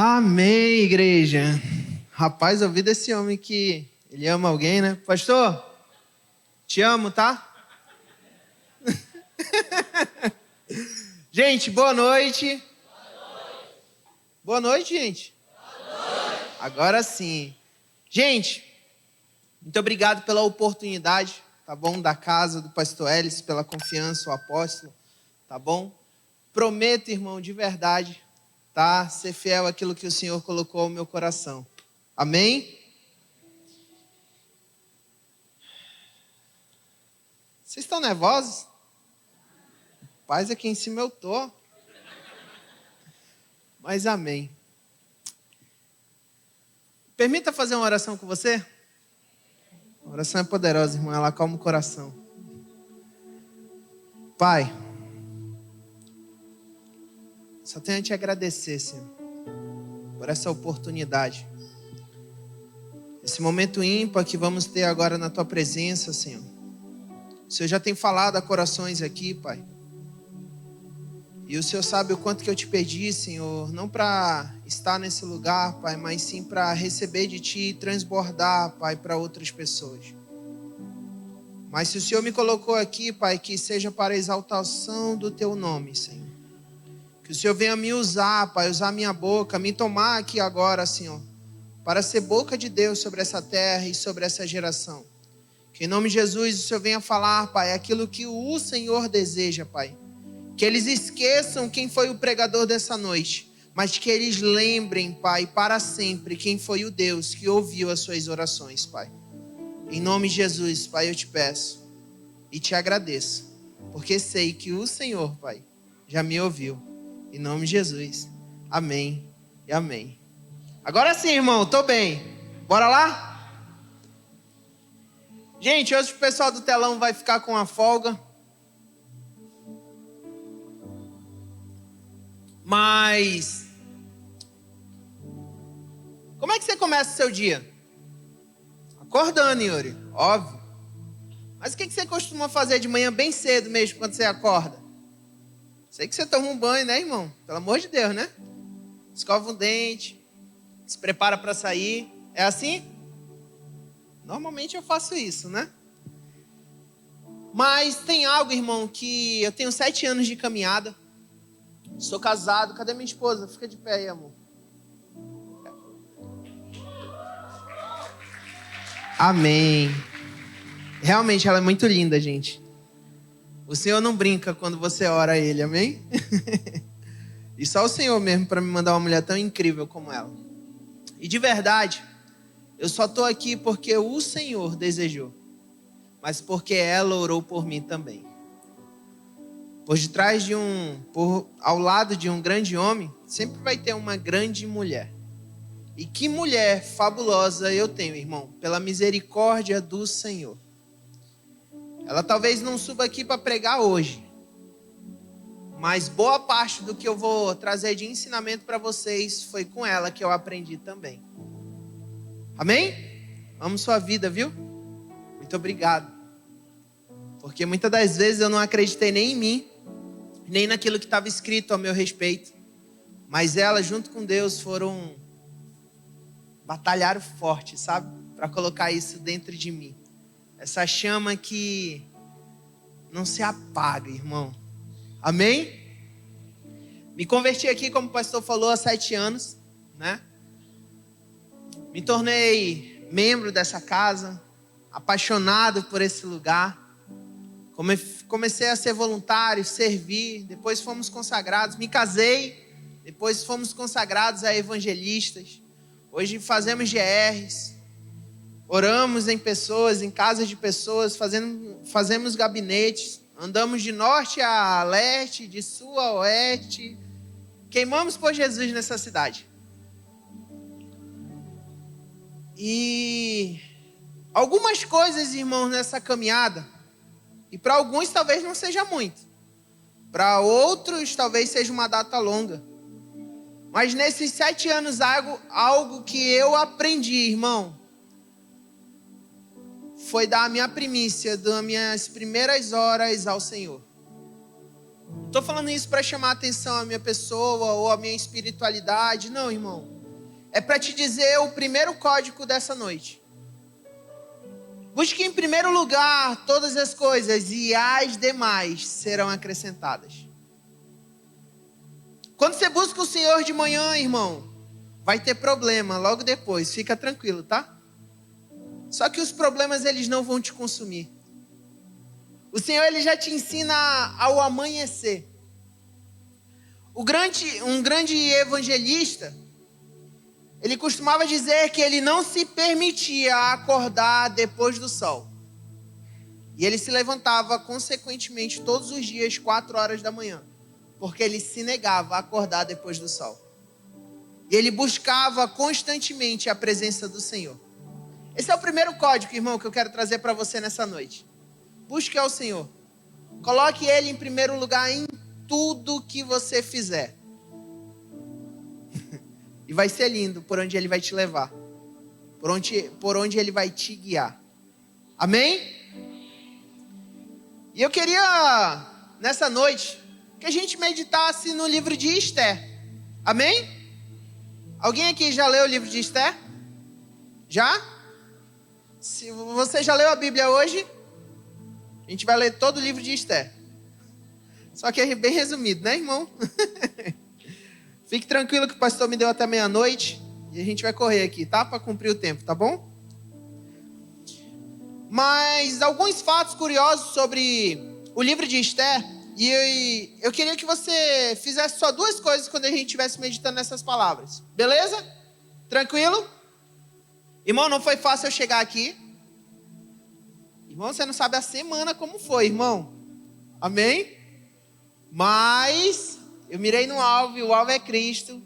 Amém, igreja. Rapaz, ouvi desse homem que ele ama alguém, né? Pastor, te amo, tá? Gente, boa noite. Boa noite, gente. Agora sim. Gente, muito obrigado pela oportunidade, tá bom? Da casa do pastor Ellis, pela confiança, o apóstolo, tá bom? Prometo, irmão, de verdade, tá? Ser fiel àquilo que o Senhor colocou no meu coração. Amém? Vocês estão nervosos? Paz, aqui em cima eu tô. Mas amém. Permita fazer uma oração com você? A oração é poderosa, irmão. Ela acalma o coração. Pai, só tenho a te agradecer, Senhor, por essa oportunidade. Esse momento ímpar que vamos ter agora na tua presença, Senhor. O Senhor já tem falado a corações aqui, Pai. E o Senhor sabe o quanto que eu te pedi, Senhor, não para estar nesse lugar, Pai, mas sim para receber de Ti e transbordar, Pai, para outras pessoas. Mas se o Senhor me colocou aqui, Pai, que seja para a exaltação do Teu nome, Senhor. Que o Senhor venha me usar, Pai, usar minha boca, me tomar aqui agora, Senhor, para ser boca de Deus sobre essa terra e sobre essa geração. Que em nome de Jesus o Senhor venha falar, Pai, aquilo que o Senhor deseja, Pai. Que eles esqueçam quem foi o pregador dessa noite, mas que eles lembrem, Pai, para sempre, quem foi o Deus que ouviu as suas orações, Pai. Em nome de Jesus, Pai, eu te peço e te agradeço, porque sei que o Senhor, Pai, já me ouviu. Em nome de Jesus. Amém e amém. Agora sim, irmão, tô bem. Bora lá? Gente, hoje o pessoal do telão vai ficar com a folga. Mas como é que você começa o seu dia? Acordando, Yuri, óbvio. Mas o que você costuma fazer de manhã bem cedo mesmo, quando você acorda? Sei que você toma um banho, né, irmão? Pelo amor de Deus, né? Escova um dente, se prepara para sair. É assim? Normalmente eu faço isso, né? Mas tem algo, irmão, que eu tenho 7 anos de caminhada. Sou casado. Cadê minha esposa? Fica de pé aí, amor. Amém. Realmente ela é muito linda, gente. O Senhor não brinca quando você ora a Ele, amém? E só o Senhor mesmo para me mandar uma mulher tão incrível como ela. E de verdade, eu só estou aqui porque o Senhor desejou, mas porque ela orou por mim também. Por detrás ao lado de um grande homem, sempre vai ter uma grande mulher. E que mulher fabulosa eu tenho, irmão, pela misericórdia do Senhor. Ela talvez não suba aqui para pregar hoje, mas boa parte do que eu vou trazer de ensinamento para vocês foi com ela que eu aprendi também. Amém? Amo sua vida, viu? Muito obrigado. Porque muitas das vezes eu não acreditei nem em mim, nem naquilo que estava escrito ao meu respeito. Mas ela, junto com Deus, batalharam forte, sabe? Para colocar isso dentro de mim. Essa chama que não se apaga, irmão. Amém? Me converti aqui, como o pastor falou, há 7 anos, né? Me tornei membro dessa casa, apaixonado por esse lugar. Comecei a ser voluntário, servir, depois fomos consagrados. Me casei, depois fomos consagrados a evangelistas. Hoje fazemos GRs, oramos em pessoas, em casas de pessoas, fazemos gabinetes, andamos de norte a leste, de sul a oeste. Queimamos por Jesus nessa cidade. E algumas coisas, irmãos, nessa caminhada, e para alguns talvez não seja muito, para outros talvez seja uma data longa, mas nesses 7 anos algo que eu aprendi, irmão, foi dar a minha primícia, das minhas primeiras horas ao Senhor. Não estou falando isso para chamar a atenção à minha pessoa ou à minha espiritualidade. Não, irmão. É para te dizer o primeiro código dessa noite. Busque em primeiro lugar todas as coisas e as demais serão acrescentadas. Quando você busca o Senhor de manhã, irmão, vai ter problema logo depois. Fica tranquilo, tá? Só que os problemas, eles não vão te consumir. O Senhor, ele já te ensina ao amanhecer. Um grande evangelista, ele costumava dizer que ele não se permitia acordar depois do sol. E ele se levantava, consequentemente, todos os dias, 4 horas da manhã. Porque ele se negava a acordar depois do sol. E ele buscava constantemente a presença do Senhor. Esse é o primeiro código, irmão, que eu quero trazer para você nessa noite. Busque ao Senhor. Coloque Ele em primeiro lugar em tudo que você fizer. E vai ser lindo por onde Ele vai te levar. Por onde Ele vai te guiar. Amém? E eu queria, nessa noite, que a gente meditasse no livro de Esther. Amém? Alguém aqui já leu o livro de Esther? Já? Se você já leu a Bíblia hoje, a gente vai ler todo o livro de Esther. Só que é bem resumido, né, irmão? Fique tranquilo que o pastor me deu até meia-noite e a gente vai correr aqui, tá? Para cumprir o tempo, tá bom? Mas alguns fatos curiosos sobre o livro de Esther, e eu queria que você fizesse só 2 coisas quando a gente estivesse meditando nessas palavras. Beleza? Tranquilo? Irmão, não foi fácil eu chegar aqui. Irmão, você não sabe a semana como foi, irmão. Amém? Mas eu mirei no alvo, e o alvo é Cristo.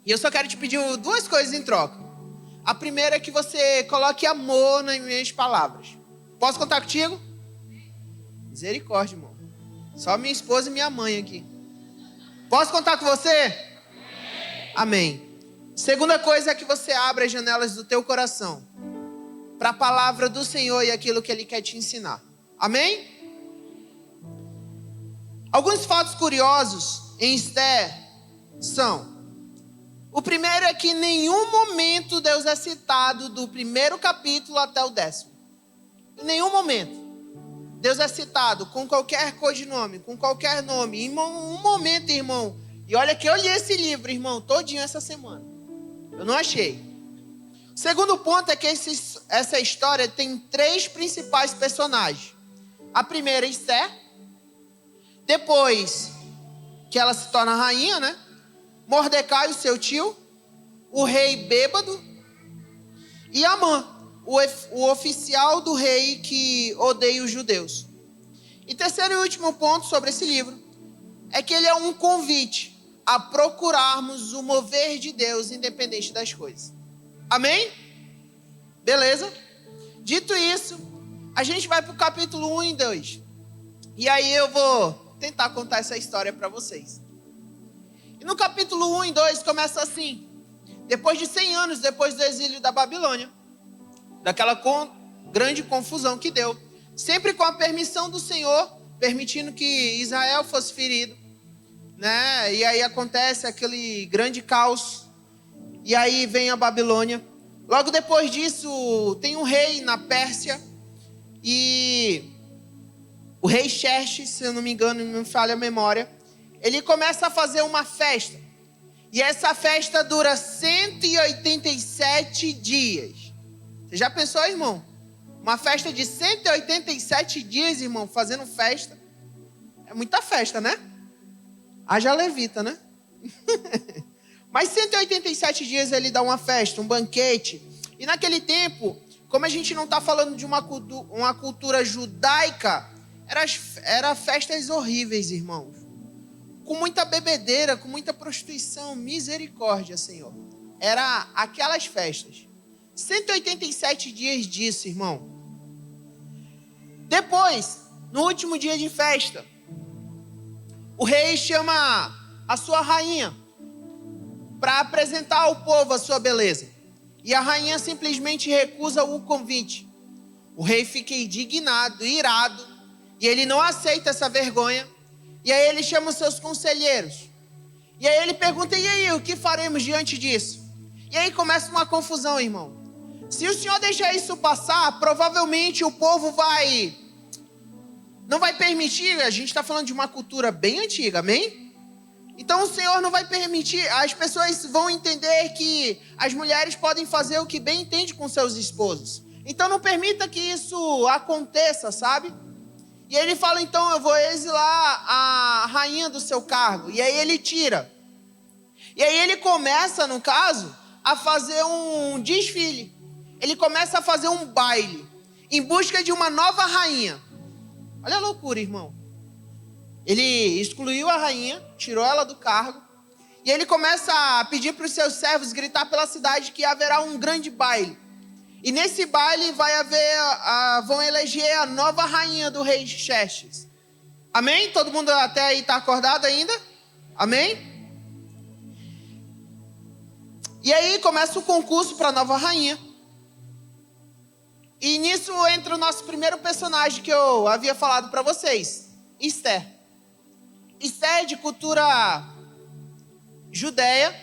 E eu só quero te pedir 2 coisas em troca. A primeira é que você coloque amor nas minhas palavras. Posso contar contigo? Misericórdia, irmão. Só minha esposa e minha mãe aqui. Posso contar com você? Amém. Segunda coisa é que você abra as janelas do teu coração para a palavra do Senhor e aquilo que Ele quer te ensinar. Amém? Alguns fatos curiosos em Esther são: o primeiro é que em nenhum momento Deus é citado do primeiro capítulo até o 10º. Em nenhum momento Deus é citado com qualquer codinome, com qualquer nome. Em um momento, irmão. E olha que eu li esse livro, irmão, todinho essa semana. Eu não achei. O segundo ponto é que essa história tem 3 principais personagens. A primeira é Esther. Depois que ela se torna rainha, né? Mordecai, o seu tio. O rei bêbado. E Amã, o oficial do rei que odeia os judeus. E terceiro e último ponto sobre esse livro é que ele é um convite a procurarmos o mover de Deus independente das coisas. Amém? Beleza? Dito isso, a gente vai para o capítulo 1 e 2. E aí eu vou tentar contar essa história para vocês. E no capítulo 1 e 2 começa assim: depois de 100 anos depois do exílio da Babilônia, daquela grande confusão que deu, sempre com a permissão do Senhor, permitindo que Israel fosse ferido, né? E aí acontece aquele grande caos, e aí vem a Babilônia. Logo depois disso, tem um rei na Pérsia, e o rei Xerxes, se eu não me engano, não me falha a memória, ele começa a fazer uma festa, e essa festa dura 187 dias. Você já pensou, irmão? Uma festa de 187 dias, irmão, fazendo festa. É muita festa, né? Haja levita, né? Mas 187 dias ele dá uma festa, um banquete. E naquele tempo, como a gente não está falando de uma cultura judaica, era festas horríveis, irmãos. Com muita bebedeira, com muita prostituição. Misericórdia, Senhor. Era aquelas festas. 187 dias disso, irmão. Depois, no último dia de festa, o rei chama a sua rainha para apresentar ao povo a sua beleza. E a rainha simplesmente recusa o convite. O rei fica indignado, irado, e ele não aceita essa vergonha. E aí ele chama os seus conselheiros. E aí ele pergunta, e aí, o que faremos diante disso? E aí começa uma confusão, irmão. Se o Senhor deixar isso passar, provavelmente o povo não vai permitir. A gente está falando de uma cultura bem antiga, amém? Então o Senhor não vai permitir. As pessoas vão entender que as mulheres podem fazer o que bem entende com seus esposos. Então não permita que isso aconteça, sabe? E ele fala, então eu vou exilar a rainha do seu cargo. E aí ele tira. E aí ele começa, no caso, a fazer um desfile. Ele começa a fazer um baile em busca de uma nova rainha. Olha a loucura, irmão. Ele excluiu a rainha, tirou ela do cargo. E ele começa a pedir para os seus servos gritar pela cidade que haverá um grande baile. E nesse baile vão eleger a nova rainha do rei Xerxes. Amém? Todo mundo até aí está acordado ainda? Amém? E aí começa o concurso para a nova rainha. E nisso entra o nosso primeiro personagem que eu havia falado para vocês. Esther. Esther é de cultura judeia.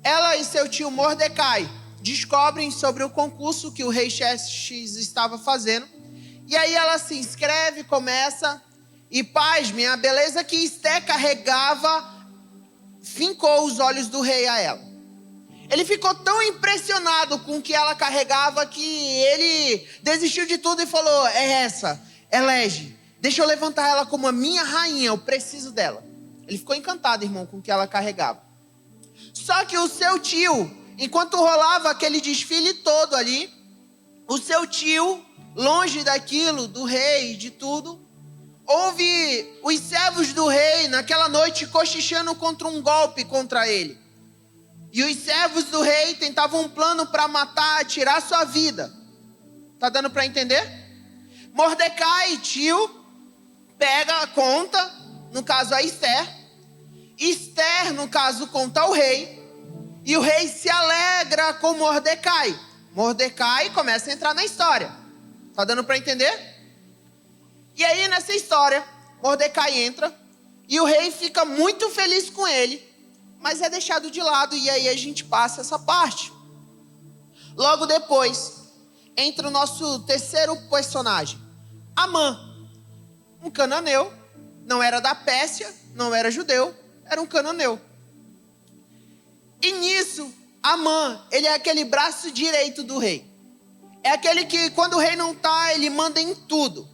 Ela e seu tio Mordecai descobrem sobre o concurso que o rei Xerxes estava fazendo. E aí ela se inscreve, começa. E pasme, a beleza que Esther carregava fincou os olhos do rei a ela. Ele ficou tão impressionado com o que ela carregava que ele desistiu de tudo e falou, é essa, elege. Deixa eu levantar ela como a minha rainha, eu preciso dela. Ele ficou encantado, irmão, com o que ela carregava. Só que o seu tio, enquanto rolava aquele desfile todo ali, o seu tio, longe daquilo, do rei, de tudo, houve os servos do rei naquela noite cochichando contra um golpe contra ele. E os servos do rei tentavam um plano para matar, tirar sua vida. Tá dando para entender? Mordecai, tio, pega, conta, no caso a Esther. Esther, no caso, conta ao rei. E o rei se alegra com Mordecai. Mordecai começa a entrar na história. Tá dando para entender? E aí nessa história, Mordecai entra. E o rei fica muito feliz com ele. Mas é deixado de lado e aí a gente passa essa parte. Logo depois, entra o nosso terceiro personagem. Amã, um cananeu, não era da Pérsia, não era judeu, era um cananeu. E nisso, Amã, ele é aquele braço direito do rei. É aquele que quando o rei não está, ele manda em tudo.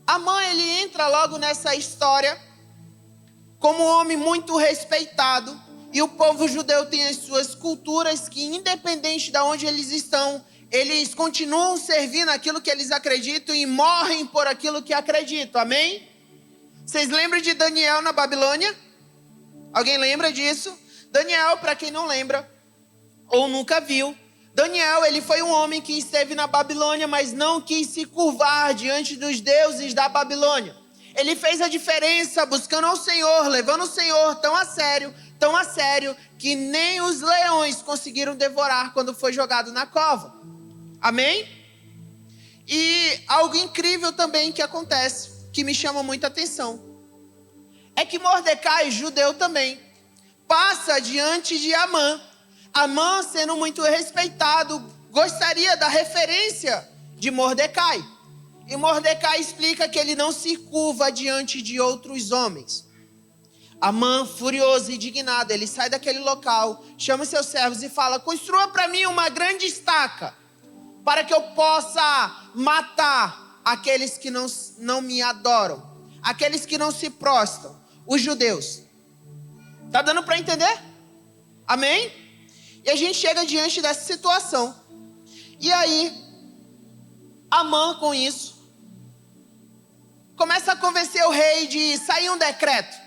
Amã, ele entra logo nessa história como um homem muito respeitado, e o povo judeu tem as suas culturas que, independente de onde eles estão, eles continuam servindo aquilo que eles acreditam e morrem por aquilo que acreditam, amém? Vocês lembram de Daniel na Babilônia? Alguém lembra disso? Daniel, para quem não lembra, ou nunca viu, Daniel, ele foi um homem que esteve na Babilônia, mas não quis se curvar diante dos deuses da Babilônia. Ele fez a diferença buscando ao Senhor, levando o Senhor tão a sério, que nem os leões conseguiram devorar quando foi jogado na cova. Amém? E algo incrível também que acontece, que me chama muita atenção, é que Mordecai, judeu também, passa diante de Amã. Amã, sendo muito respeitado, gostaria da referência de Mordecai. E Mordecai explica que ele não se curva diante de outros homens. Amã, furioso e indignado, ele sai daquele local, chama seus servos e fala, construa para mim uma grande estaca, para que eu possa matar aqueles que não me adoram, aqueles que não se prostram, os judeus. Tá dando para entender? Amém? E a gente chega diante dessa situação. E aí, Amã, com isso, começa a convencer o rei de sair um decreto.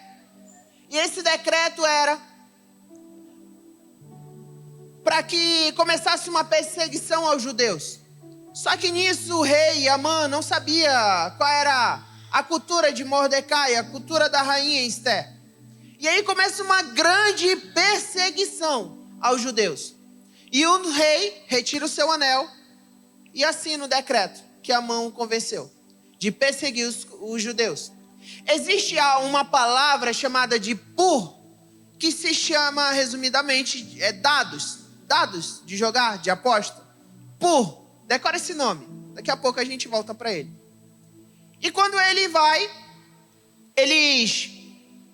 E esse decreto era para que começasse uma perseguição aos judeus. Só que nisso o rei Amã não sabia qual era a cultura de Mordecai, a cultura da rainha Esther. E aí começa uma grande perseguição aos judeus. E o rei retira o seu anel e assina o decreto que Amã o convenceu de perseguir os judeus. Existe uma palavra chamada de pur, que se chama, resumidamente, dados de jogar, de aposta. Pur, decora esse nome. Daqui a pouco a gente volta para ele. E quando ele vai,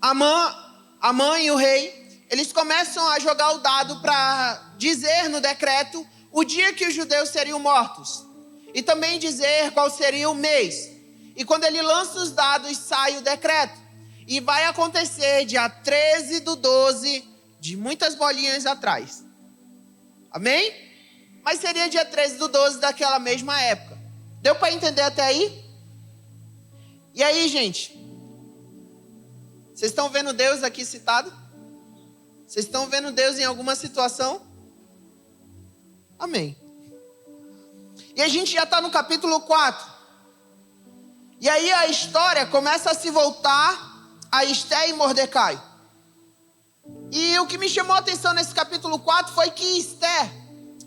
a mãe e o rei, eles começam a jogar o dado para dizer no decreto o dia que os judeus seriam mortos. E também dizer qual seria o mês. E quando ele lança os dados, sai o decreto. E vai acontecer dia 13/12, de muitas bolinhas atrás. Amém? Mas seria dia 13/12 daquela mesma época. Deu para entender até aí? E aí, gente? Vocês estão vendo Deus aqui citado? Vocês estão vendo Deus em alguma situação? Amém. E a gente já está no capítulo 4. E aí a história começa a se voltar a Esté e Mordecai. E o que me chamou a atenção nesse capítulo 4 foi que Esté,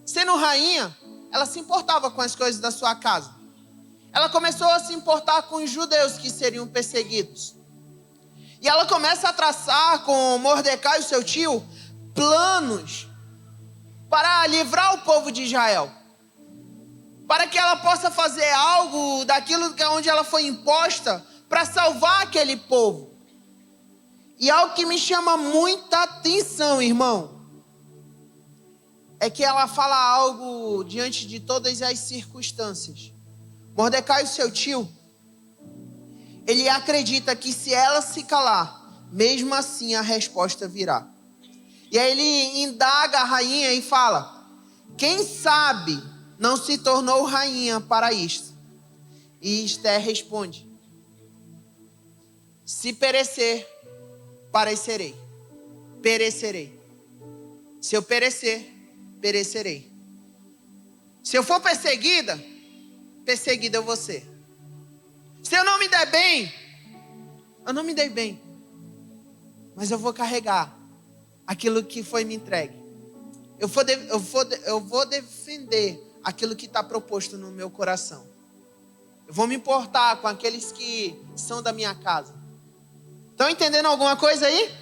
sendo rainha, ela se importava com as coisas da sua casa. Ela começou a se importar com os judeus que seriam perseguidos. E ela começa a traçar com Mordecai, o seu tio, planos para livrar o povo de Israel. Para que ela possa fazer algo daquilo onde ela foi imposta para salvar aquele povo. E algo que me chama muita atenção, irmão, é que ela fala algo diante de todas as circunstâncias. Mordecai, o seu tio, ele acredita que se ela se calar, mesmo assim a resposta virá. E aí ele indaga a rainha e fala: quem sabe não se tornou rainha para isto? E Esté responde: se perecer, perecerei. Se eu perecer, perecerei. Se eu for perseguida eu vou ser. Se eu não me der bem, eu não me dei bem, mas eu vou carregar aquilo que foi me entregue. Eu vou defender aquilo que está proposto no meu coração. Eu vou me importar com aqueles que são da minha casa. Estão entendendo alguma coisa aí?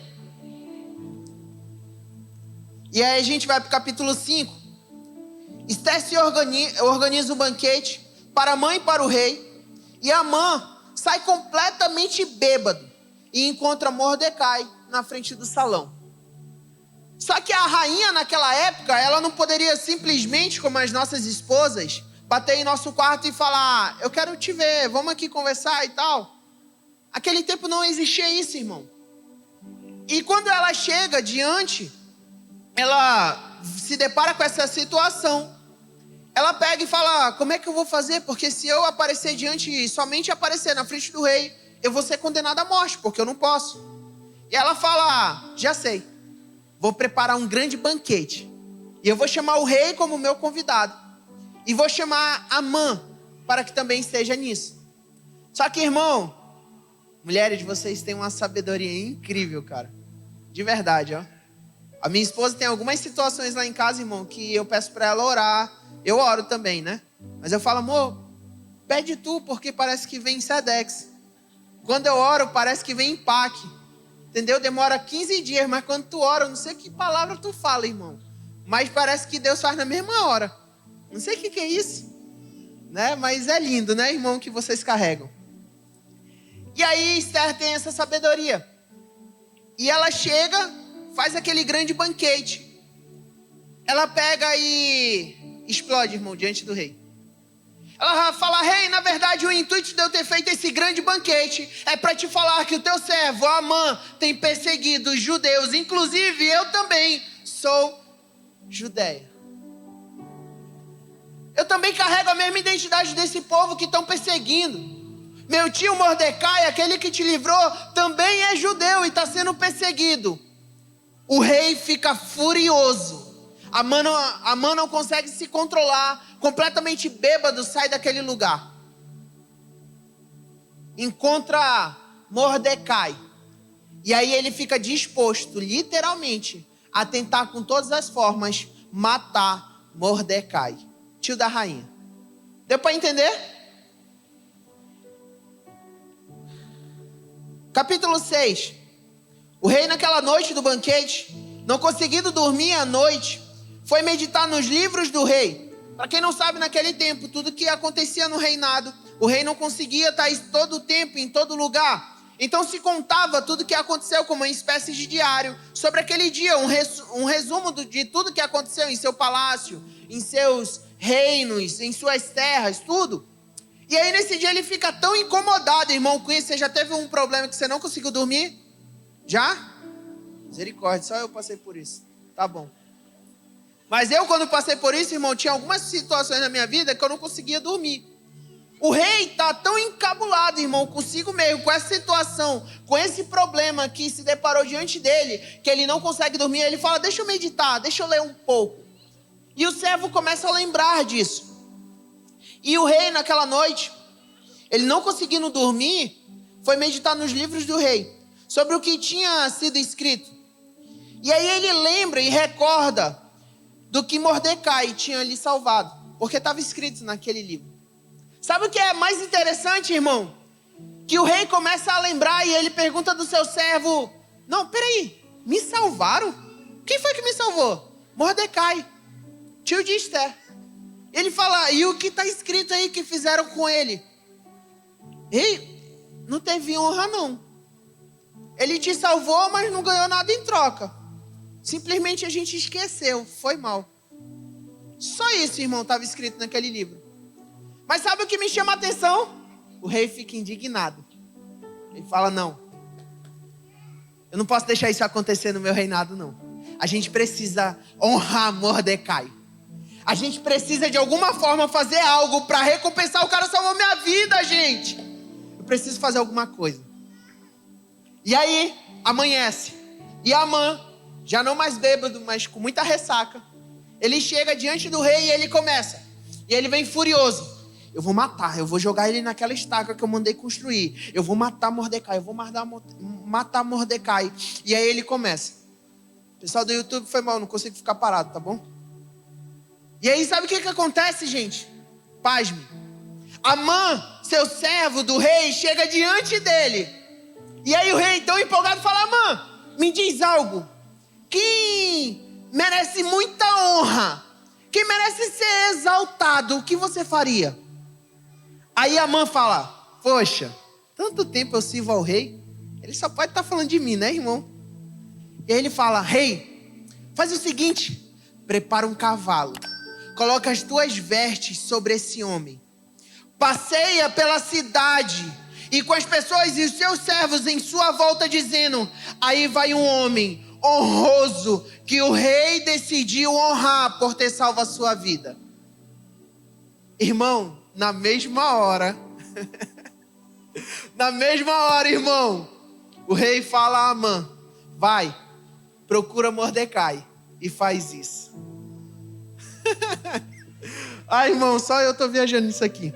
E aí a gente vai para o capítulo 5. Esté se organiza um banquete para a mãe e para o rei. E Amã sai completamente bêbado e encontra Mordecai na frente do salão. Só que a rainha naquela época, ela não poderia simplesmente, como as nossas esposas, bater em nosso quarto e falar: eu quero te ver, vamos aqui conversar e tal. Aquele tempo não existia isso, irmão. E quando ela chega diante, ela se depara com essa situação. Ela pega e fala: como é que eu vou fazer? Porque se eu aparecer somente aparecer na frente do rei, eu vou ser condenada à morte, porque eu não posso. E ela fala: já sei. Vou preparar um grande banquete. E eu vou chamar o rei como meu convidado. E vou chamar Amã para que também esteja nisso. Só que, irmão, mulheres, vocês têm uma sabedoria incrível, cara. De verdade, ó. A minha esposa tem algumas situações lá em casa, irmão, que eu peço para ela orar. Eu oro também, né? Mas eu falo: amor, pede tu, porque parece que vem Sedex. Quando eu oro, parece que vem empaque. Entendeu? Demora 15 dias, mas quando tu ora, eu não sei que palavra tu fala, irmão. Mas parece que Deus faz na mesma hora. Não sei o que é isso, né? Mas é lindo, né, irmão, que vocês carregam. E aí Esther tem essa sabedoria. E ela chega, faz aquele grande banquete. Ela pega e explode, irmão, diante do rei. Ela fala: rei, na verdade o intuito de eu ter feito esse grande banquete é para te falar que o teu servo Amã tem perseguido os judeus. Inclusive eu também sou judeia. Eu também carrego a mesma identidade desse povo que estão perseguindo. Meu tio Mordecai, aquele que te livrou, também é judeu e está sendo perseguido. O rei fica furioso. Amã não consegue se controlar, completamente bêbado, sai daquele lugar. Encontra Mordecai. E aí ele fica disposto, literalmente, a tentar com todas as formas matar Mordecai, tio da rainha. Deu para entender? Capítulo 6. O rei naquela noite do banquete, não conseguindo dormir à noite, foi meditar nos livros do rei. Para quem não sabe, naquele tempo, tudo que acontecia no reinado, o rei não conseguia estar todo o tempo, em todo lugar. Então se contava tudo que aconteceu como uma espécie de diário sobre aquele dia, um resumo de tudo que aconteceu em seu palácio, em seus reinos, em suas terras, tudo. E aí nesse dia ele fica tão incomodado, irmão, com isso. Você já teve um problema que você não conseguiu dormir? Já? Misericórdia, só eu passei por isso. Tá bom. Mas eu, quando passei por isso, irmão, tinha algumas situações na minha vida que eu não conseguia dormir. O rei está tão encabulado, irmão, consigo mesmo, com essa situação, com esse problema que se deparou diante dele, que ele não consegue dormir. Ele fala, deixa eu meditar, deixa eu ler um pouco. E o servo começa a lembrar disso. E o rei, naquela noite, ele não conseguindo dormir, foi meditar nos livros do rei, sobre o que tinha sido escrito. E aí ele lembra e recorda do que Mordecai tinha lhe salvado, porque estava escrito naquele livro. Sabe o que é mais interessante, irmão? Que o rei começa a lembrar e ele pergunta do seu servo, não, peraí, me salvaram? Quem foi que me salvou? Mordecai, tio de Esther. Ele fala, e o que está escrito aí que fizeram com ele? Ei, não teve honra não. Ele te salvou, mas não ganhou nada em troca. Simplesmente a gente esqueceu, foi mal. Só isso, irmão, estava escrito naquele livro. Mas sabe o que me chama a atenção? O rei fica indignado. Ele fala, não, eu não posso deixar isso acontecer no meu reinado, não. A gente precisa honrar Mordecai. A gente precisa de alguma forma fazer algo para recompensar. O cara salvou minha vida, gente. Eu preciso fazer alguma coisa. E aí, amanhece. E Amã, já não mais bêbado, mas com muita ressaca, ele chega diante do rei e ele começa. E ele vem furioso. Eu vou matar, eu vou jogar ele naquela estaca que eu mandei construir. Eu vou matar Mordecai, eu vou matar Mordecai. E aí ele começa. Pessoal do YouTube, foi mal, não consigo ficar parado, tá bom? E aí sabe o que acontece, gente? Pasme. Amã, seu servo do rei, chega diante dele. E aí o rei, tão empolgado, fala, Amã, me diz algo. Quem merece muita honra, quem merece ser exaltado, o que você faria? Aí Amã fala, poxa, tanto tempo eu sirvo ao rei, ele só pode estar falando de mim, né, irmão? E aí ele fala, rei, faz o seguinte, prepara um cavalo, coloca as tuas vestes sobre esse homem, passeia pela cidade e com as pessoas e os seus servos em sua volta dizendo, aí vai um homem honroso que o rei decidiu honrar por ter salvo a sua vida. Irmão, na mesma hora, irmão, o rei fala a Amã, vai, procura Mordecai e faz isso. Ai, irmão, só eu tô viajando nisso aqui.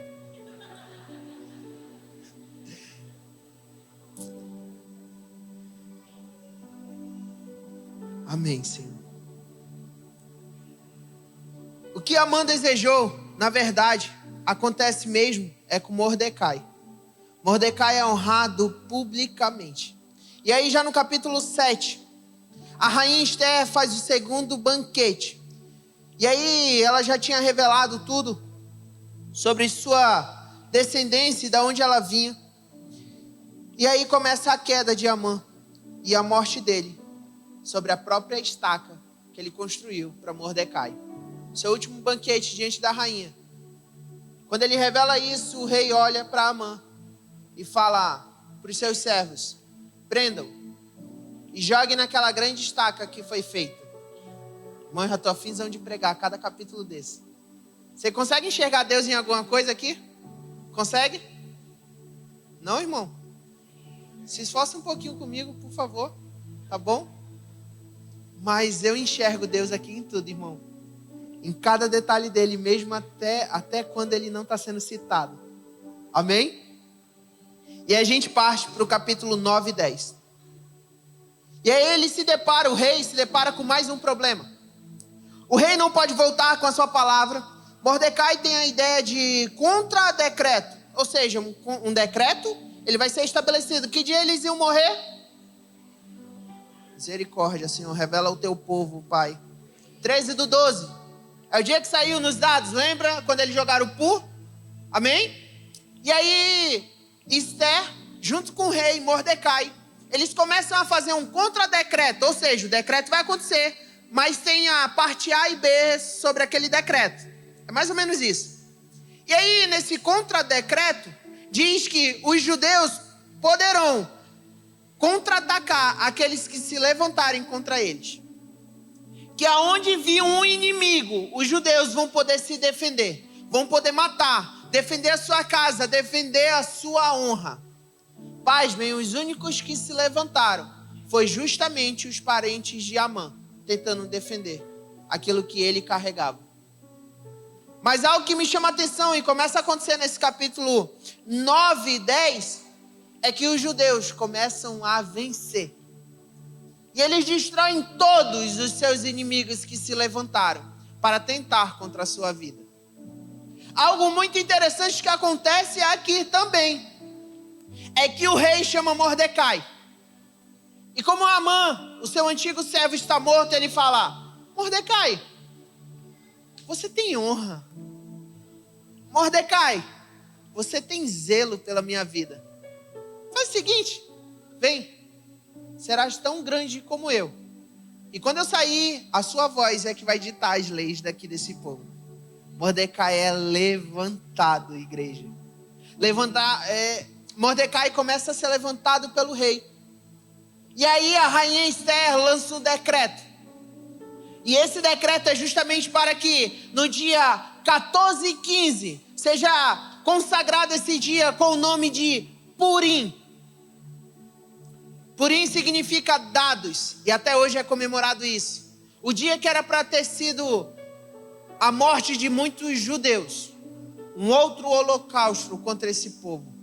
Amém, Senhor. O que Amã desejou, na verdade, acontece mesmo é com Mordecai. Mordecai é honrado publicamente. E aí já no capítulo 7, a rainha Esther faz o segundo banquete. E aí ela já tinha revelado tudo sobre sua descendência e de onde ela vinha. E aí começa a queda de Amã e a morte dele sobre a própria estaca que ele construiu para Mordecai. Seu último banquete diante da rainha. Quando ele revela isso, o rei olha para Amã e fala para os seus servos, prendam e joguem naquela grande estaca que foi feita. Irmão, eu já estou afinzão de pregar cada capítulo desse. Você consegue enxergar Deus em alguma coisa aqui? Consegue? Não, irmão? Se esforça um pouquinho comigo, por favor. Tá bom? Mas eu enxergo Deus aqui em tudo, irmão. Em cada detalhe dele, mesmo até quando ele não está sendo citado. Amém? E a gente parte para o capítulo 9 e 10. E aí o rei se depara com mais um problema. O rei não pode voltar com a sua palavra. Mordecai tem a ideia de contra-decreto. Ou seja, um decreto ele vai ser estabelecido. Que dia eles iam morrer? Misericórdia, Senhor, revela o teu povo, Pai. 13/12. É o dia que saiu nos dados, lembra? Quando eles jogaram o Pur? Amém? E aí, Esther, junto com o rei Mordecai, eles começam a fazer um contradecreto. Ou seja, o decreto vai acontecer, mas tem a parte A e B sobre aquele decreto. É mais ou menos isso. E aí, nesse contradecreto, diz que os judeus poderão contra-atacar aqueles que se levantarem contra eles. Que aonde viam um inimigo, os judeus vão poder se defender, vão poder matar, defender a sua casa, defender a sua honra. Pasmem, os únicos que se levantaram foi justamente os parentes de Amã, tentando defender aquilo que ele carregava. Mas algo que me chama a atenção e começa a acontecer nesse capítulo 9 e 10 é que os judeus começam a vencer. E eles destroem todos os seus inimigos que se levantaram para tentar contra a sua vida. Algo muito interessante que acontece aqui também é que o rei chama Mordecai. E como Amã, o seu antigo servo, está morto, ele fala: Mordecai, você tem honra. Mordecai, você tem zelo pela minha vida. Faz o seguinte, vem. Serás tão grande como eu. E quando eu sair, a sua voz é que vai ditar as leis daqui desse povo. Mordecai é levantado, igreja. Mordecai começa a ser levantado pelo rei. E aí a rainha Esther lança um decreto. E esse decreto é justamente para que no dia 14/15 seja consagrado esse dia com o nome de Purim. Purim significa dados, e até hoje é comemorado isso. O dia que era para ter sido a morte de muitos judeus, um outro holocausto contra esse povo.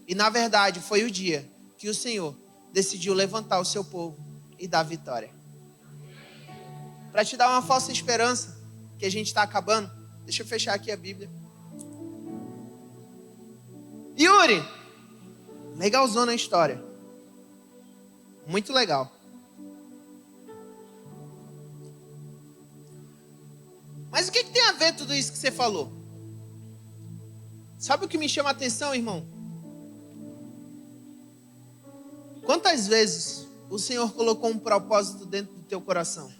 E na verdade foi o dia que o Senhor decidiu levantar o seu povo e dar vitória. Para te dar uma falsa esperança, que a gente está acabando, deixa eu fechar aqui a Bíblia. Yuri, legalzona a história. Muito legal. Mas o que tem a ver tudo isso que você falou? Sabe o que me chama a atenção, irmão? Quantas vezes o Senhor colocou um propósito dentro do teu coração?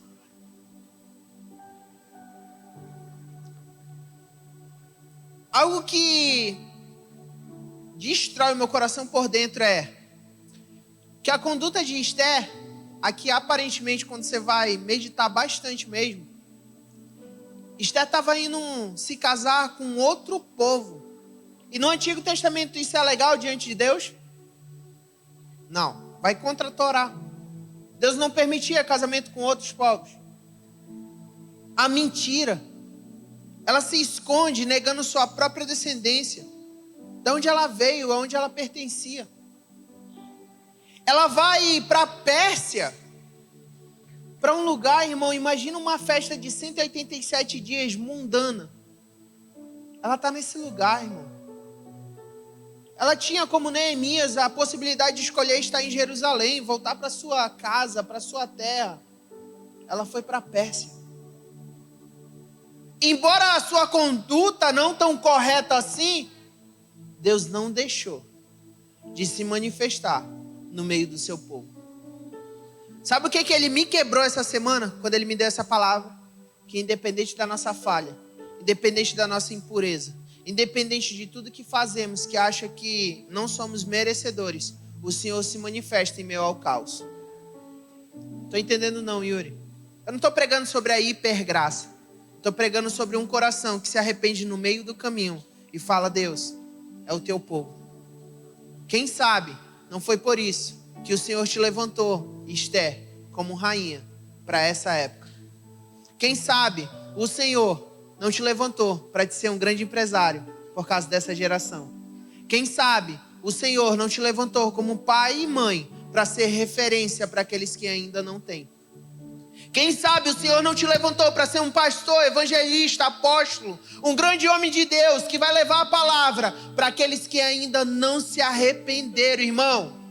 Algo que destrói o meu coração por dentro é que a conduta de Esther, aqui aparentemente quando você vai meditar bastante mesmo, Esther estava indo se casar com outro povo. E no Antigo Testamento isso é legal diante de Deus? Não, vai contra a Torá. Deus não permitia casamento com outros povos. A mentira, ela se esconde negando sua própria descendência, de onde ela veio, aonde ela pertencia. Ela vai para a Pérsia, para um lugar, irmão, imagina uma festa de 187 dias mundana. Ela está nesse lugar, irmão. Ela tinha, como Neemias, a possibilidade de escolher estar em Jerusalém, voltar para sua casa, para sua terra. Ela foi para a Pérsia. Embora a sua conduta não tão correta assim, Deus não deixou de se manifestar no meio do seu povo. Sabe o que ele me quebrou essa semana, quando ele me deu essa palavra? Que independente da nossa falha, independente da nossa impureza, independente de tudo que fazemos, que acha que não somos merecedores, o Senhor se manifesta em meio ao caos. Estou entendendo não, Yuri? Eu não estou pregando sobre a hipergraça. Estou pregando sobre um coração que se arrepende no meio do caminho e fala: Deus, é o teu povo. Quem sabe não foi por isso que o Senhor te levantou, Esther, como rainha para essa época. Quem sabe o Senhor não te levantou para te ser um grande empresário por causa dessa geração. Quem sabe o Senhor não te levantou como pai e mãe para ser referência para aqueles que ainda não têm. Quem sabe o Senhor não te levantou para ser um pastor, evangelista, apóstolo, um grande homem de Deus que vai levar a palavra para aqueles que ainda não se arrependeram, irmão.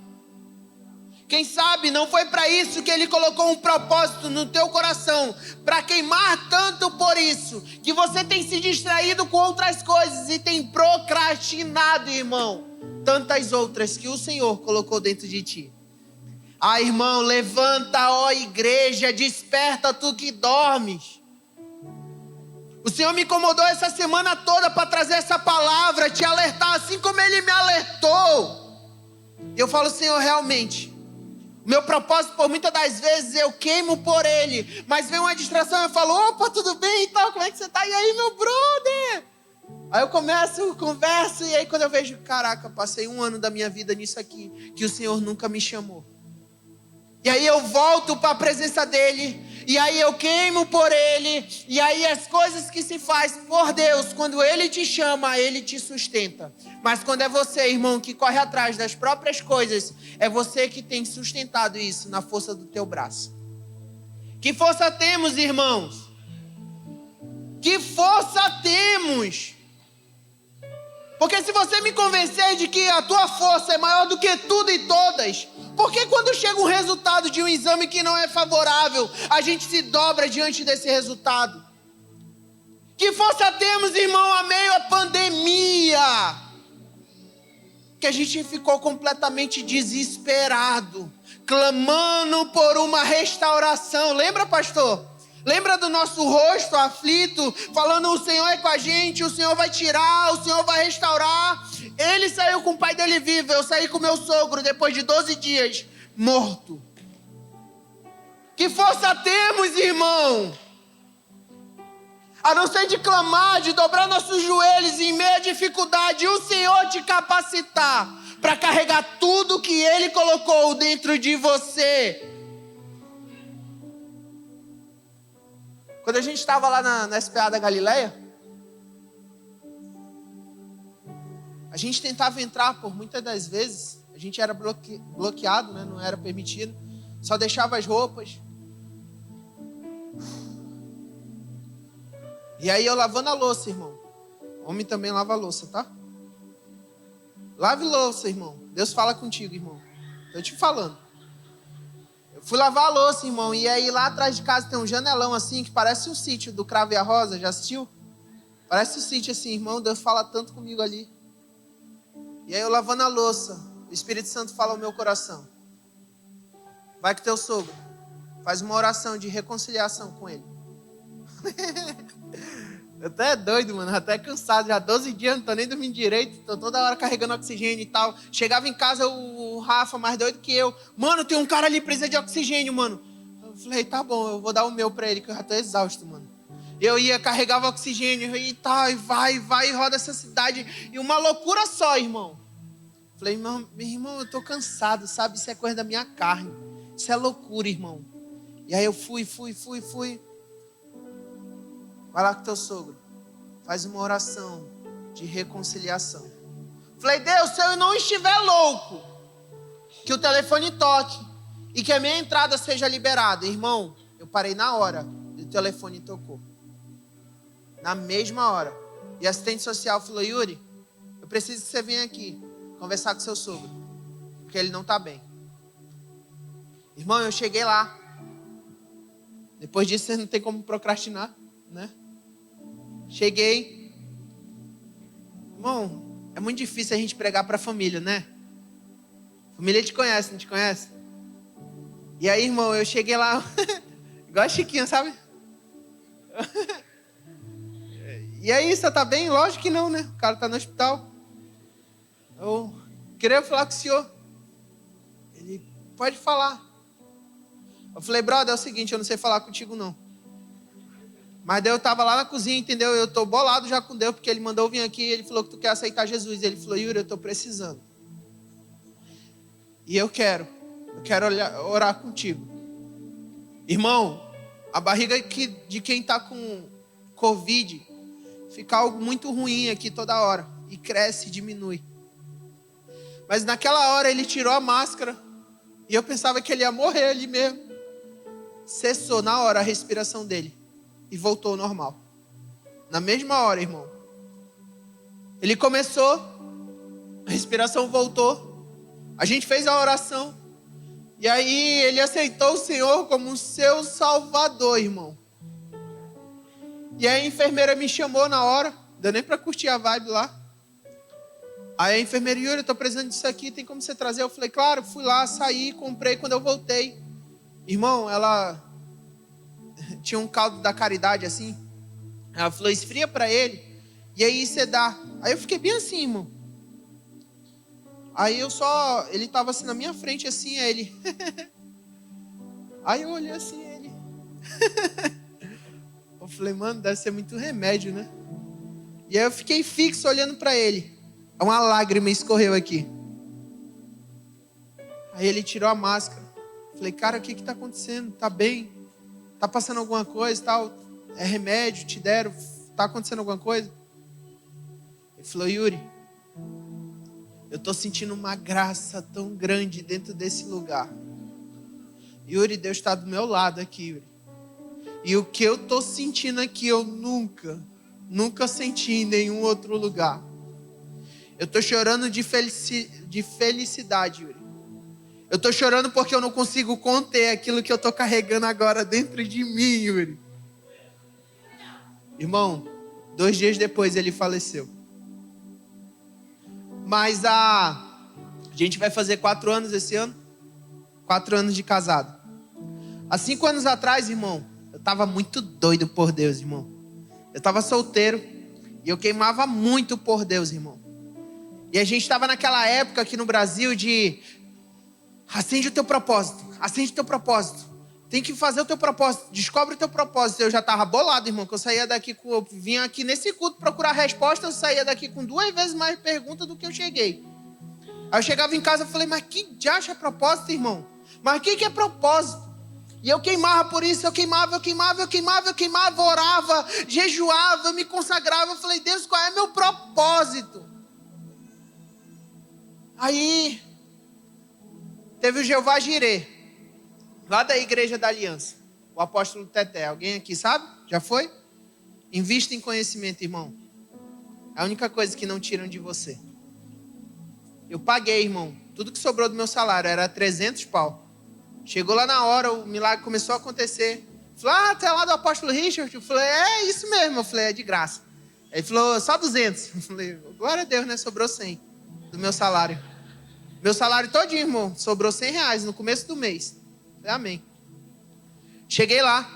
Quem sabe não foi para isso que Ele colocou um propósito no teu coração, para queimar tanto por isso, que você tem se distraído com outras coisas e tem procrastinado, irmão, tantas outras que o Senhor colocou dentro de ti. Ah, irmão, levanta, ó igreja, desperta tu que dormes. O Senhor me incomodou essa semana toda para trazer essa palavra, te alertar, assim como Ele me alertou. Eu falo, Senhor, realmente, meu propósito, por muitas das vezes, eu queimo por Ele, mas vem uma distração, eu falo, opa, tudo bem e tal, como é que você tá? E aí, meu brother? Aí eu converso, e aí quando eu vejo, caraca, passei 1 ano da minha vida nisso aqui, que o Senhor nunca me chamou. E aí eu volto para a presença dEle, e aí eu queimo por Ele, e aí as coisas que se faz por Deus, quando Ele te chama, Ele te sustenta. Mas quando é você, irmão, que corre atrás das próprias coisas, é você que tem sustentado isso na força do teu braço. Que força temos, irmãos? Que força temos? Porque se você me convencer de que a tua força é maior do que tudo e todas, por que quando chega um resultado de um exame que não é favorável, a gente se dobra diante desse resultado? Que força temos, irmão, a meio à pandemia? Que a gente ficou completamente desesperado, clamando por uma restauração. Lembra, pastor? Lembra do nosso rosto aflito, falando o Senhor é com a gente, o Senhor vai tirar, o Senhor vai restaurar. Ele saiu com o pai dele vivo, eu saí com meu sogro depois de 12 dias, morto. Que força temos, irmão? A não ser de clamar, de dobrar nossos joelhos em meio à dificuldade, e o Senhor te capacitar para carregar tudo que Ele colocou dentro de você. Quando a gente estava lá na SPA da Galileia, a gente tentava entrar por muitas das vezes, a gente era bloqueado, né? Não era permitido, só deixava as roupas. E aí eu lavando a louça, irmão. Homem também lava a louça, tá? Lave louça, irmão. Deus fala contigo, irmão. Tô te falando. Fui lavar a louça, irmão, e aí lá atrás de casa tem um janelão assim, que parece um sítio do Cravo e a Rosa, já assistiu? Parece um sítio assim, irmão, Deus fala tanto comigo ali. E aí eu lavando a louça, o Espírito Santo fala ao meu coração. Vai com teu sogro, faz uma oração de reconciliação com ele. Eu até doido, mano, até cansado, já 12 dias, não tô nem dormindo direito, tô toda hora carregando oxigênio e tal. Chegava em casa o Rafa, mais doido que eu. Mano, tem um cara ali precisa de oxigênio, mano. Eu falei, tá bom, eu vou dar o meu pra ele, que eu já tô exausto, mano. Eu ia, carregava oxigênio e tal, e vai, roda essa cidade. E uma loucura só, irmão. Falei, meu irmão, eu tô cansado, sabe? Isso é coisa da minha carne. Isso é loucura, irmão. E aí eu fui. Vai lá com teu sogro. Faz uma oração de reconciliação. Falei, Deus, se eu não estiver louco, que o telefone toque e que a minha entrada seja liberada. Irmão, eu parei na hora e o telefone tocou. Na mesma hora. E a assistente social falou, Yuri, eu preciso que você venha aqui conversar com seu sogro, porque ele não está bem. Irmão, eu cheguei lá. Depois disso, você não tem como procrastinar, né? Cheguei. Irmão, é muito difícil a gente pregar para a família, né? A família te conhece, não te conhece? E aí, irmão, eu cheguei lá, igual a Chiquinha, sabe? E aí, você tá bem? Lógico que não, né? O cara tá no hospital. Eu queria falar com o senhor. Ele, pode falar. Eu falei, brother, é o seguinte, eu não sei falar contigo, não. Mas daí eu tava lá na cozinha, entendeu? Eu tô bolado já com Deus, porque ele mandou eu vir aqui e ele falou que tu quer aceitar Jesus. Ele falou, Yuri, eu tô precisando. E eu quero orar contigo. Irmão, a barriga de quem tá com Covid fica algo muito ruim aqui toda hora. E cresce, diminui. Mas naquela hora ele tirou a máscara e eu pensava que ele ia morrer ali mesmo. cessou na hora a respiração dele e voltou ao normal. Na mesma hora, irmão. Ele começou, a respiração voltou, a gente fez a oração, e aí ele aceitou o Senhor como seu Salvador, irmão. E aí a enfermeira me chamou na hora, não deu nem pra curtir a vibe lá. Aí a enfermeira, Yuri, eu tô precisando disso aqui, tem como você trazer? Eu falei, claro, fui lá, saí, comprei. Quando eu voltei, irmão, ela tinha um caldo da caridade assim, ela falou, esfria pra ele, e aí você dá. Aí eu fiquei bem assim, irmão. Aí ele tava assim na minha frente assim, aí ele... Aí eu olhei assim, ele... Eu falei, mano, deve ser muito remédio, né? E aí eu fiquei fixo olhando pra ele. Uma lágrima escorreu aqui. Aí ele tirou a máscara. Falei, cara, o que tá acontecendo? Tá bem? Tá passando alguma coisa e tal? É remédio? Te deram? Tá acontecendo alguma coisa? Ele falou, Yuri, eu tô sentindo uma graça tão grande dentro desse lugar. Yuri, Deus está do meu lado aqui, Yuri. E o que eu tô sentindo aqui, eu nunca senti em nenhum outro lugar. Eu tô chorando de felicidade, Yuri. Eu tô chorando porque eu não consigo conter aquilo que eu tô carregando agora dentro de mim, Yuri. Irmão, 2 dias depois ele faleceu. Mas a gente vai fazer 4 anos esse ano. 4 anos de casado. Há 5 anos atrás, irmão, eu tava muito doido por Deus, irmão. Eu tava solteiro e eu queimava muito por Deus, irmão. E a gente estava naquela época aqui no Brasil de acende o teu propósito, acende o teu propósito. Tem que fazer o teu propósito, descobre o teu propósito. Eu já estava bolado, irmão, que eu saía daqui eu vinha aqui nesse culto procurar resposta, eu saía daqui com 2 vezes mais perguntas do que eu cheguei. Aí eu chegava em casa e falei, mas que diacho é propósito, irmão? Mas o que é propósito? E eu queimava por isso, eu queimava, orava, jejuava, me consagrava. Eu falei, Deus, qual é meu propósito? Aí, teve o Jeová Jirê, lá da Igreja da Aliança, o apóstolo Teté. Alguém aqui sabe? Já foi? Invista em conhecimento, irmão. É a única coisa que não tiram de você. Eu paguei, irmão. Tudo que sobrou do meu salário era 300 pau. Chegou lá na hora, o milagre começou a acontecer. Falei, tá lá do apóstolo Richard? Eu falei, é isso mesmo. Eu falei, é de graça. Ele falou, só 200. Eu falei, glória a Deus, né? Sobrou 100 do meu salário. Meu salário todinho, irmão, sobrou 100 reais no começo do mês. Eu falei, amém. Cheguei lá.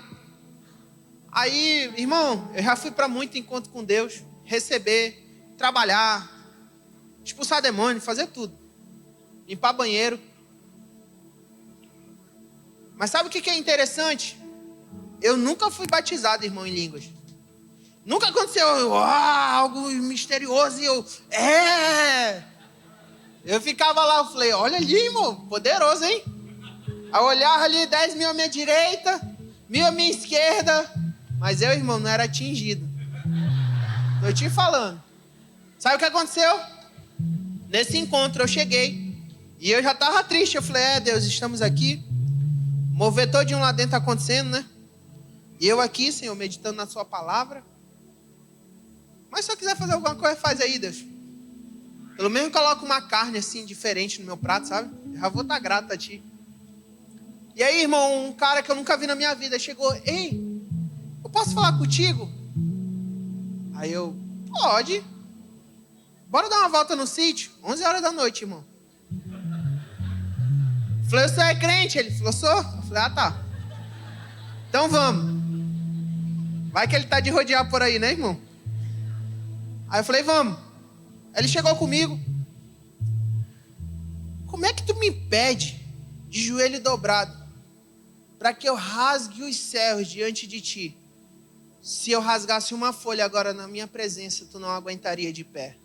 Aí, irmão, eu já fui para muito encontro com Deus. Receber, trabalhar, expulsar demônio, fazer tudo. Limpar banheiro. Mas sabe o que é interessante? Eu nunca fui batizado, irmão, em línguas. Nunca aconteceu algo misterioso e eu ficava lá, eu falei, olha ali, irmão, poderoso, hein? Aí eu olhava ali, 10 mil à minha direita, 1.000 à minha esquerda. Mas eu, irmão, não era atingido. Tô te falando. Sabe o que aconteceu? Nesse encontro eu cheguei e eu já tava triste. Eu falei, Deus, estamos aqui. Mover todo lá dentro acontecendo, né? E eu aqui, Senhor, meditando na sua palavra. Mas se eu quiser fazer alguma coisa, faz aí, Deus. Pelo menos coloca uma carne assim, diferente no meu prato, sabe? Eu já vou estar grato a ti. E aí, irmão, um cara que eu nunca vi na minha vida chegou, ei, eu posso falar contigo? Aí eu, pode. Bora dar uma volta no sítio? 11 horas da noite, irmão. Eu falei, você é crente? Ele falou, sou. Eu falei, tá. Então vamos. Vai que ele tá de rodear por aí, né, irmão? Aí eu falei, vamos. Aí ele chegou comigo. Como é que tu me pede de joelho dobrado para que eu rasgue os céus diante de ti? Se eu rasgasse uma folha agora na minha presença, tu não aguentaria de pé.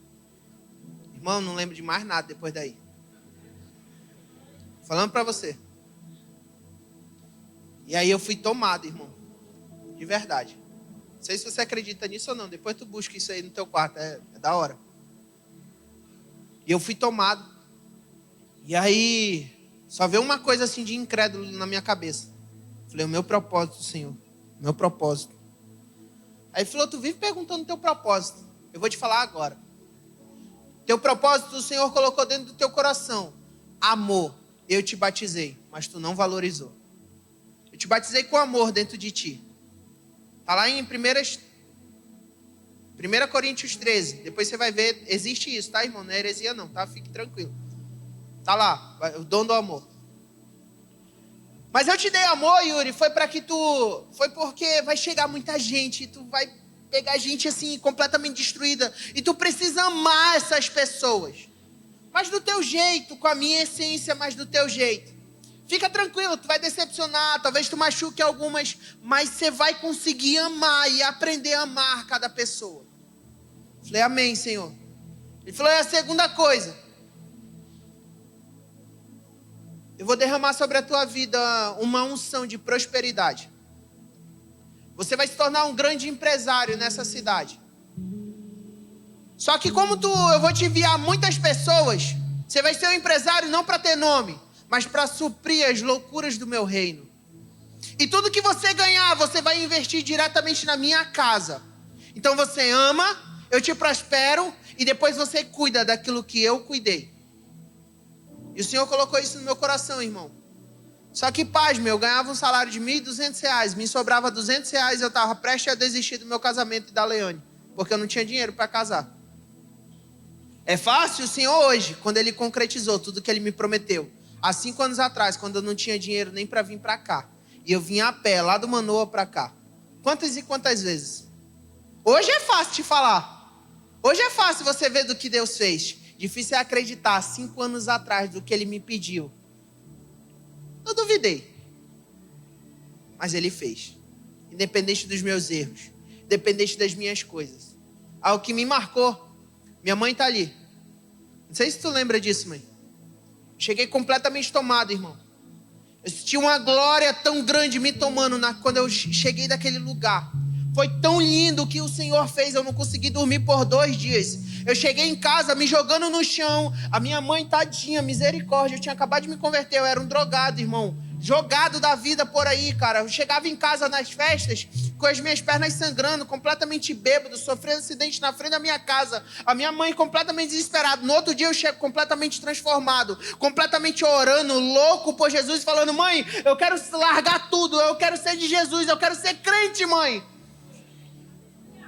Irmão, não lembro de mais nada depois daí. Falando para você. E aí eu fui tomado, irmão. De verdade. Não sei se você acredita nisso ou não. Depois tu busca isso aí no teu quarto. É da hora. E eu fui tomado. E aí, só veio uma coisa assim de incrédulo na minha cabeça. Falei, o meu propósito, Senhor. Meu propósito. Aí ele falou, tu vive perguntando o teu propósito. Eu vou te falar agora. Teu propósito o Senhor colocou dentro do teu coração. Amor. Eu te batizei, mas tu não valorizou. Eu te batizei com amor dentro de ti. Está lá em 1 Coríntios 13. Depois você vai ver, existe isso, tá, irmão? Não é heresia não, tá? Fique tranquilo. Tá lá, o dom do amor. Mas eu te dei amor, Yuri, foi porque vai chegar muita gente, e tu vai pegar gente assim, completamente destruída, e tu precisa amar essas pessoas. Mas do teu jeito, com a minha essência, mas do teu jeito. Fica tranquilo, tu vai decepcionar, talvez tu machuque algumas, mas você vai conseguir amar e aprender a amar cada pessoa. Falei, amém, Senhor. Ele falou, é a segunda coisa. Eu vou derramar sobre a tua vida uma unção de prosperidade. Você vai se tornar um grande empresário nessa cidade. Só que eu vou te enviar muitas pessoas, você vai ser um empresário não para ter nome, mas para suprir as loucuras do meu reino. E tudo que você ganhar, você vai investir diretamente na minha casa. Então você ama, eu te prospero, e depois você cuida daquilo que eu cuidei. E o Senhor colocou isso no meu coração, irmão. Só que, pasme, eu ganhava um salário de R$1.200, me sobrava R$200, eu estava prestes a desistir do meu casamento e da Leane, porque eu não tinha dinheiro para casar. É fácil o Senhor hoje, quando Ele concretizou tudo que Ele me prometeu. Há 5 anos atrás, quando eu não tinha dinheiro nem para vir para cá, e eu vinha a pé, lá do Manoa para cá. Quantas e quantas vezes? Hoje é fácil te falar. Hoje é fácil você ver do que Deus fez. Difícil é acreditar, 5 anos atrás, do que Ele me pediu. Eu duvidei. Mas Ele fez. Independente dos meus erros. Independente das minhas coisas. Algo que me marcou. Minha mãe está ali. Não sei se tu lembra disso, mãe. Cheguei completamente tomado, irmão. Eu senti uma glória tão grande me tomando quando eu cheguei daquele lugar. Foi tão lindo o que o Senhor fez. Eu não consegui dormir por 2 dias. Eu cheguei em casa me jogando no chão. A minha mãe, tadinha, misericórdia. Eu tinha acabado de me converter. Eu era um drogado, irmão. Jogado da vida por aí, cara. Eu chegava em casa nas festas com as minhas pernas sangrando, completamente bêbado, sofrendo acidente na frente da minha casa. A minha mãe completamente desesperada. No outro dia eu chego completamente transformado, completamente orando, louco por Jesus, falando, mãe, eu quero largar tudo, eu quero ser de Jesus, eu quero ser crente, mãe.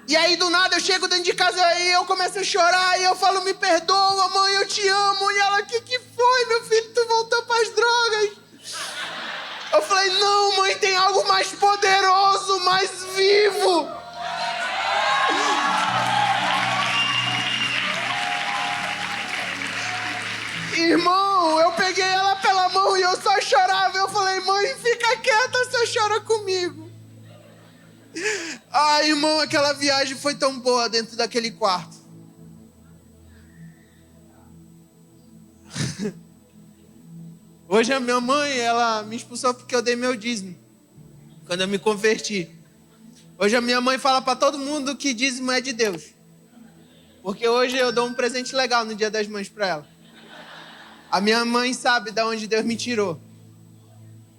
E aí do nada eu chego dentro de casa e eu começo a chorar e eu falo, me perdoa, mãe, eu te amo. E ela, o que foi, meu filho? Tu voltou para as drogas. Eu falei, não, mãe, tem algo mais poderoso, mais vivo. Irmão, eu peguei ela pela mão e eu só chorava. Eu falei, mãe, fica quieta, você chora comigo. Ah, irmão, aquela viagem foi tão boa dentro daquele quarto. Hoje a minha mãe, ela me expulsou porque eu dei meu dízimo, quando eu me converti. Hoje a minha mãe fala para todo mundo que dízimo é de Deus. Porque hoje eu dou um presente legal no Dia das Mães para ela. A minha mãe sabe de onde Deus me tirou.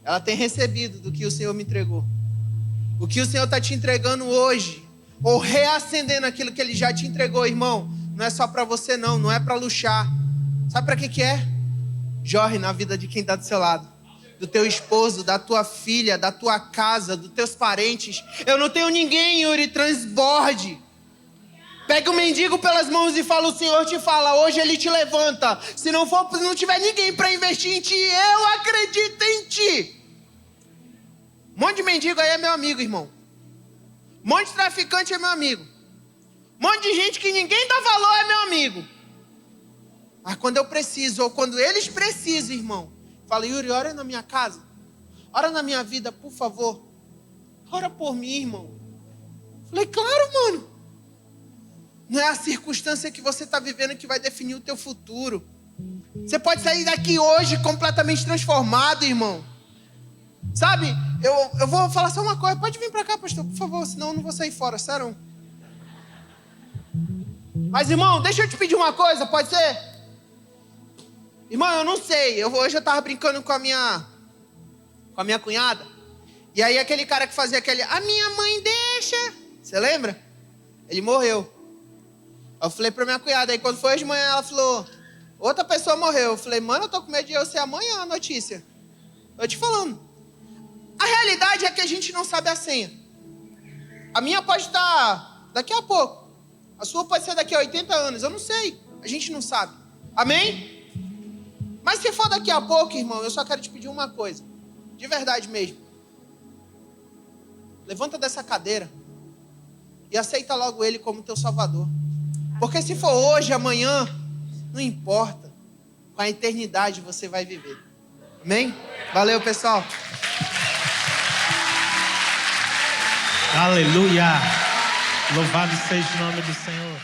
Ela tem recebido do que o Senhor me entregou. O que o Senhor está te entregando hoje, ou reacendendo aquilo que Ele já te entregou, irmão, não é só para você não é para luxar. Sabe para que é? Jorre na vida de quem está do seu lado. Do teu esposo, da tua filha, da tua casa, dos teus parentes. Eu não tenho ninguém, Yuri, transborde. Pega o mendigo pelas mãos e fala, o Senhor te fala, hoje Ele te levanta. Se não tiver ninguém para investir em ti, eu acredito em ti. Um monte de mendigo aí é meu amigo, irmão. Um monte de traficante é meu amigo. Um monte de gente que ninguém dá valor é meu amigo. Mas quando eu preciso, ou quando eles precisam, irmão, fala, Yuri, ora na minha casa. Ora na minha vida, por favor. Ora por mim, irmão. Falei, claro, mano. Não é a circunstância que você está vivendo que vai definir o teu futuro. Você pode sair daqui hoje completamente transformado, irmão. Sabe, eu vou falar só uma coisa. Pode vir para cá, pastor, por favor, senão eu não vou sair fora, sério. Mas, irmão, deixa eu te pedir uma coisa, pode ser? Irmão, eu não sei. Hoje eu estava brincando com a minha cunhada. E aí aquele cara que fazia aquele, a minha mãe deixa. Você lembra? Ele morreu. Eu falei pra minha cunhada, aí quando foi de manhã ela falou, outra pessoa morreu. Eu falei, mano, eu tô com medo de eu ser amanhã a notícia. Eu te falando. A realidade é que a gente não sabe a senha. A minha pode estar daqui a pouco. A sua pode ser daqui a 80 anos. Eu não sei. A gente não sabe. Amém? Mas se for daqui a pouco, irmão, eu só quero te pedir uma coisa. De verdade mesmo. Levanta dessa cadeira e aceita logo Ele como teu Salvador. Porque se for hoje, amanhã, não importa. Com a eternidade você vai viver. Amém? Valeu, pessoal. Aleluia! Louvado seja o nome do Senhor.